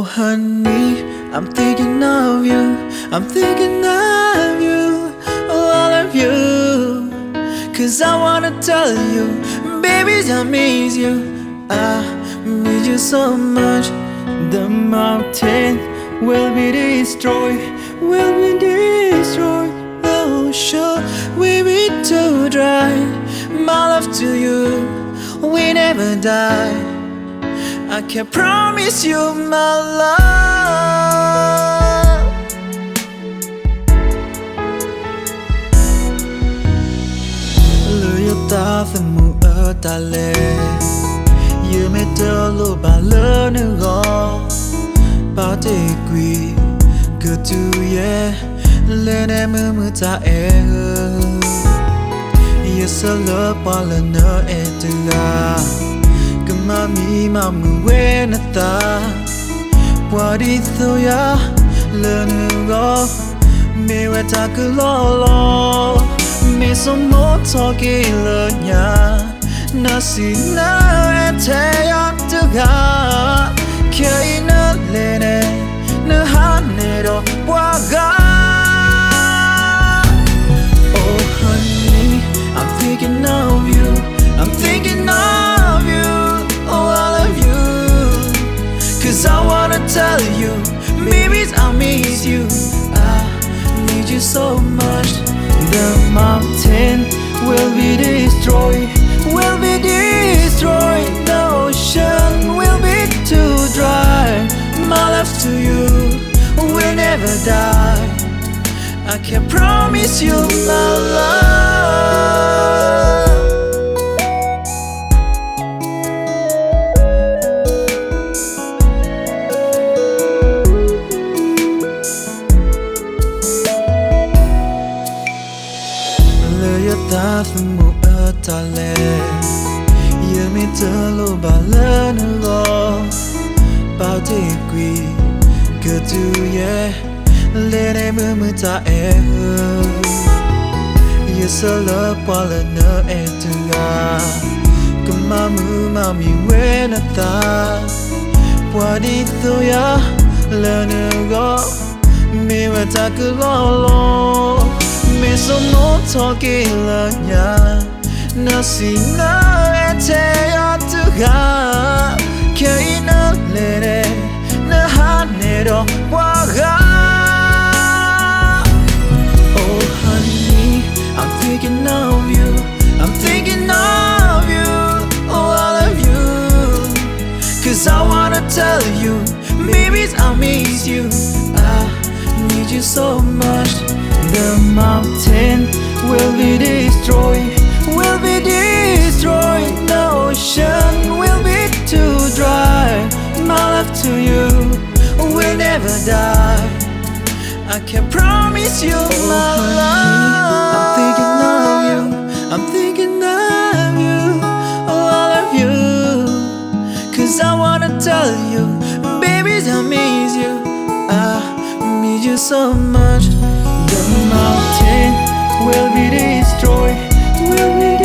honey, I'm thinking of you. I'm thinking of you. Oh, I love you. 'Cause I wanna tell you, baby, I miss you. I miss you so much. The mountain will be destroyed, will be destroyed. The ocean will be too dry. My love to you will never die. I can promise you my love. Lừa ta phải mù ở ta lệ. You made the look by love no go. Bao thế quý good to yeah. Lên em mơ ta You so love bao lần nữa từ ga. Mami mamu wena ta Wadi thoya Lenugo Me weta kulolo Me so mo toki le nya Nasi na ete ya tuga Kei na lene Na hane do waga Oh honey, I'm thinking of you. I'm thinking of you. Oh, I love you. 'Cause I wanna tell you, baby, I miss you. I need you so much. The mountain will be destroyed, will be destroyed. The ocean will be too dry. My love to you will never die. I can promise you my love. Ta phải mù ở ta lệ. You made the look by love no go. Bao thế quý good to yeah. Lên em mơ ta You so love bao lần nữa từ ga. Cầm ma mi wena ta. Qua đi thôi ya. Lần nữa go. Mi mà ta cứ lo. Me so no toki le nya Nasi na ete ya tuga Kei na lene Na hane do waga Oh honey, I'm thinking of you. I'm thinking of you. Oh, I love you. 'Cause I wanna tell you, baby, I miss you. I need you so much. The mountain will be destroyed, will be destroyed. The ocean will be too dry. My love to you will never die. I can promise you my love. I'm thinking of you. I'm thinking of you. Oh, I love you. 'Cause I wanna tell you, baby, I miss you. I miss you so much. The mountain will be destroyed, will be